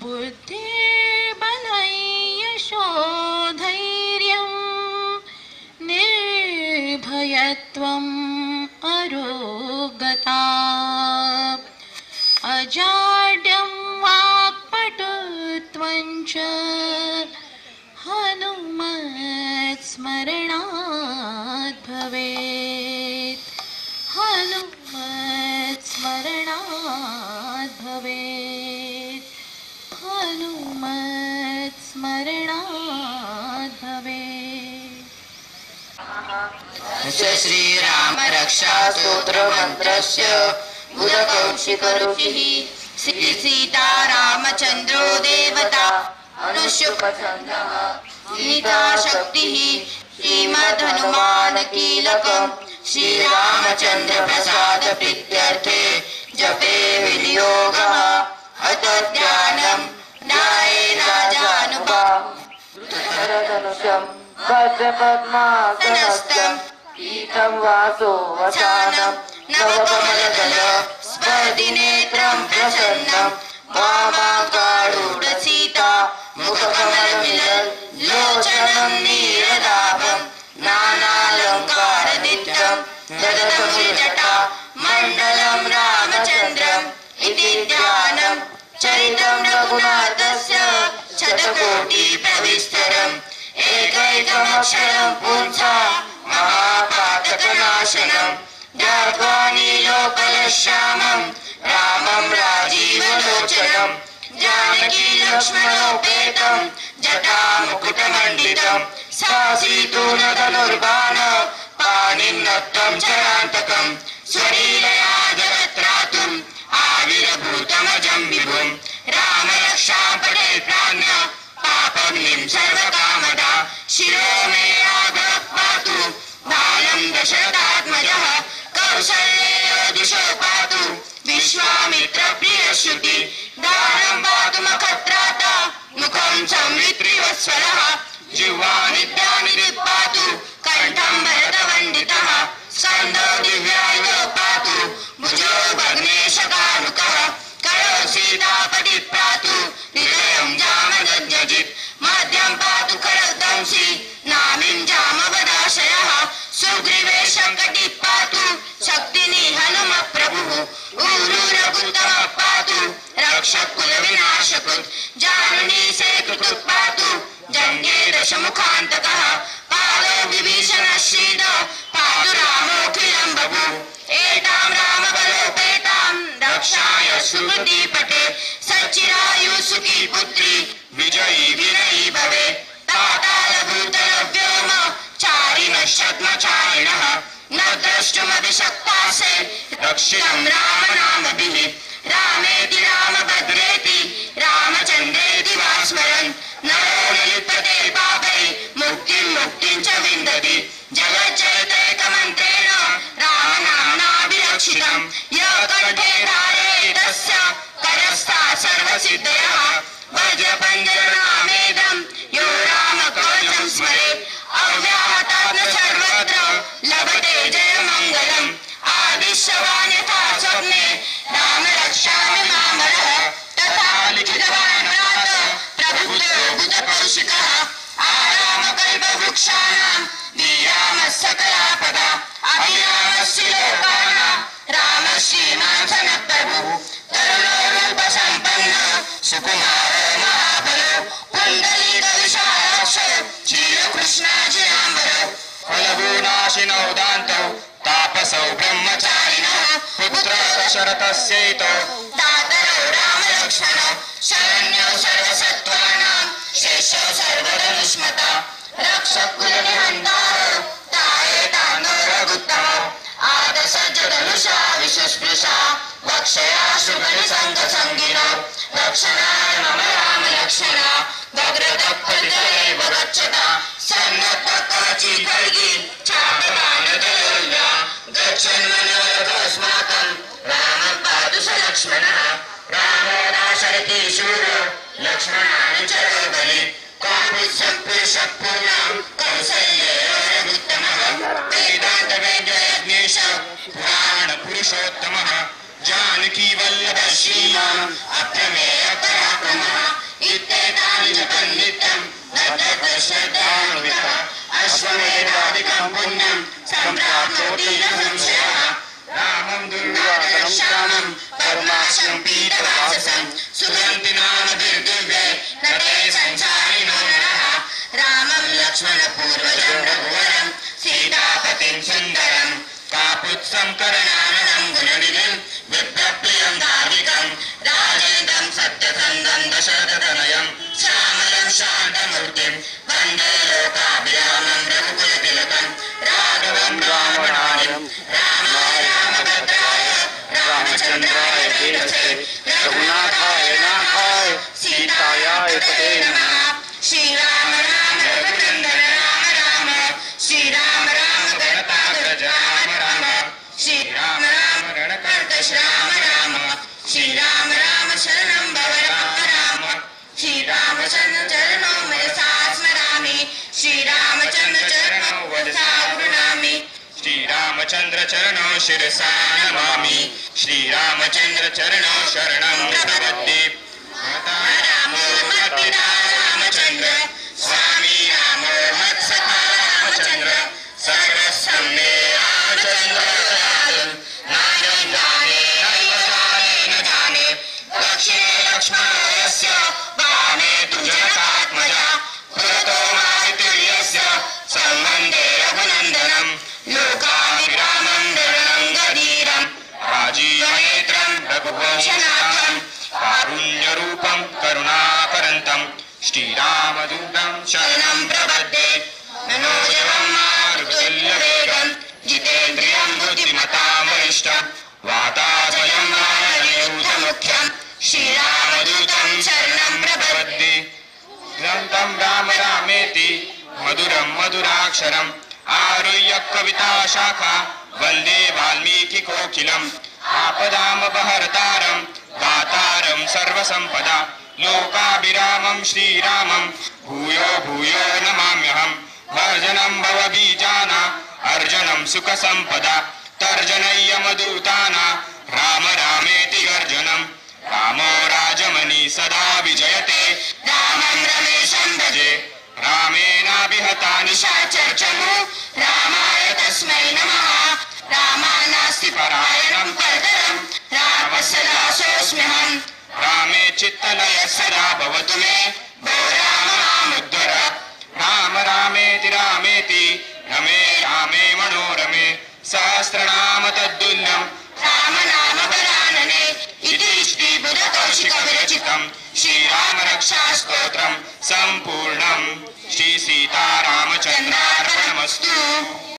बुद्धिर्बलं यशोधैर्यं निर्भयत्वम् अरोगता अजाड्यं वाक्पटुत्वं च हनुमत्स्मरणात् भवेत् हनुमत्स्मरणात् भवेत् हनुमत्स्मरणात् भवेत्। श्रीराम रक्षा स्तोत्र मंत्रस्य बुधकौशिकऋषिः श्री सीतारामचन्द्रो देवता अनुष्युपछन्दः सीता शक्तिः श्रीमद्हनुमानकीलकम् श्रीरामचन्द्र प्रसाद प्रीत्यर्थे जपे विनियोगः अत ध्यानं न्याये राजानुभावं पद्मपद्मासनस्थं पीतं वासो वसानं नवकमलदल स्पर्धिनेत्रं प्रसन्नं वामाकारूढसीता मुखकमलमिलल्लोचनं नीरदाभं नानालङ्कारदित्यं ददतमुनिजटा मण्डलं रामचन्द्रम् इति ध्यानं चरितं रघुनाथस्य शतकोटिप्रविस्तरम् एकैकमक्षरं पुंसा महापातकनाशनं ध्यात्वा नीलोपलश्यामं रामं राजीवलोचनं जानकी लक्ष्मणोपेतं जटामुकुटमण्डितं सासीतूणधनुर्बाण पाणिन्नत्तं चरान्तकं स्वलीलया जगत्रातुम् आविर्भूतमजं विभुं रामरक्षां पठेत्प्राज्ञ पापग्निं सर्वकामदा शिरो मे राघवः पातु बालं दशरथात्मजः कौसल्येयो दिशो पातु विश्वामित्रप्रियश्रुति दानं पातु मखत्राता मुखं संवित्रिवत्सलः जिह्वानिद्यानिधि पातु कण्ठं भरतवन्दितः स्कन्धो दिव्यायुधो पातु भुजो भग्नेशकानुकः करो सीतापति पातु हृदयं जामदज्जजित् मध्यं पातु करदंसि नामिं जामवदाशयः सुग्रीवेशं कटिः पातु शक्तिनि हनुमः प्रभुः ऊरुरघुत्तमः पातु रक्षकुलविनाशकृत् जानुनी सेतुकृत् पातु जङ्गे दशमुखान्तकः पादो विभीषणश्रीद पातु रामोऽखिलं बभुः एतां रामबलोपेतां रक्षाय सुमतीपटे सच्चिरायु सुखी पुत्री विजयी विनयी भवेत् पातालभूतलव्योम चारिणश्चत्मचारिणः न द्रष्टुमभिशक्तासे रक्षितं रामनामभिः रामेति रामभद्रेति रामचन्द्रेति वा स्मरन् नरो न लिप्यते पापै मुक्तिं च विन्दति जगच्चरितैकमन्त्रेण रामनाम्नाभिरक्षितं यः कण्ठे धारयेत् तस्य करस्तात् सर्वसिद्धयः वज्रपञ्जरनामेदं यो रामकवचं स्मरेत् अव्याहतात् न सर्वत्र लभते जयमङ्गलम् आदिश्यवान् यथा स्वप्ने रामरक्षामि मामरः तथा लिखितवान् भ्रात प्रबुद्धो बुधकौशिकः आरामकल्पवृक्षाणां वीरामः सकलापदा अभिरामस्य लोकानां रामः श्रीमान् सनप्रभुः तरुणो रूपसम्पन्नो सुकुमारो महाबलो पुण्डलीकविशालाक्षो क्षीरकृष्णाजिनाम्बरो फलभूनाशिनौ दान्तौ तापसौ ब्रह्मचारिणः पुत्रः दशरथस्यैतौ दातरौ रामलक्ष्मणौ शरण्यो सर्वसत्त्वानां शेषौ सर्वधनुष्मता रक्षकुलनिहन्तारो तायेतानो रघुत्तमौ आदसज्जधनुषा विशुस्पृशा वक्षया शुभनिसङ्गसङ्गिनौ रक्षणाय मम रामलक्ष्मणा भद्रतः फलितैव गच्छता सन्नद्धकवची खड्गी चापदानदयोर्या गच्छन्मनोरथोऽस्माकं रामः पातु स लक्ष्मणः रामो दाशरथी शूरो लक्ष्मणानि चरो बलि कापुरुषः कौसल्येयो रघुत्तमः वेदान्तवेद्ययज्ञेश पुराणपुरुषोत्तमः जानकी वल्लभ श्रीमान् अप्रमेय पराक्रमः इत्येतानि जपन् नित्यं नर्तक श्रद्धान्वितः अश्वमेधादिकं पुण्यं सम्प्राप्नोति न संशयः रामं दुर्वादनं श्यामं करुणाक्षं पीतवाससं सुगन्धि नामभिर्दिव्ये नते संसारिणो नरः रामं लक्ष्मणपूर्वजं रघुवरं सीतापतिं सुन्दरं कापुत्सं करणाननं गुणनिधिं विप्रप्रियं धार्मिकं राजेन्द्रं सत्यसन्धं दशरथतनयं श्यामलं शान्तमूर्तिं वन्दे लोकाभिरामं रघुकुलतिलकं राघवं रामनाथं रामाय रामभद्राय रामचन्द्राय वेदसे रघुनाथाय नाथाय सीतायाय पते नमः श्रीराम राम रघुनन्दन राम राम श्रीराम राम भरताग्रज राम राम श्रीराम राम रणकर्कश राम राम श्रीराम राम शरणं भव राम राम श्रीरामचन्द्र चरणौ मनसा स्मरामि श्रीरामचन्द्र चरणौ वदसा गृह्णामि श्रीरामचन्द्र चरणौ शिरसा नमामि श्रीरामचन्द्र चरणौ शरणं प्रपद्ये माता रामो मत्पिता रामचन्द्र स्वामी रामो मत्सखा रामचन्द्र सर्वस्वं मे रामचन्द्र नायं जाने नैव जाने न जाने दक्षिणे लक्ष्मणो यस्य वामे तु जनकात्मजा पुरतो मारुतिर्यस्य संवन्दे रघुनन्दनं लोकाभिरामं वरणं गरीरं राजीवनेत्रं रघुवंशनाथं कारुण्यरूपं करुणाकरन्तं श्रीरामदूतं शरणं प्रपद्ये मनोजवं मारुतुल्यवेगं जितेन्द्रियं बुद्धिमतां वरिष्ठं वातात्मजं वानरयूथमुख्यं श्रीरामदूतं शरणं प्रपद्ये ग्रन्थं राम रामेति मधुरं मधुराक्षरम् आरुह्य कविता शाखा वन्दे वाल्मीकि कोकिलम् आपदामपहर्तारं दातारं सर्वसम्पदा लोकाभिरामं श्रीरामं भूयो भूयो नमाम्यहम् भर्जनं भवबीजाना अर्जनं सुखसम्पदा तर्जनय्यमधुताना राम रामेति गर्जनं रामो राजमणि सदा विजयते रामं रमेशं भजे रामेणाभिहता निशाचरचमु रामाय तस्मै नमः रामानास्ति परायणं परतरं रामस्य दासोऽस्म्यहम् रामे चित्तलय सदा भवतु मे भो राम मामुद्धर राम रामेति रामेति रमे रामे मनोरमे सहस्रनाम तद्दुल्यं रामनाम वरानने इति श्रीबुधकौशिकविरचितं श्रीरामरक्षास्तोत्रं सम्पूर्णं श्रीसीतारामचन्द्रार्पणमस्तु।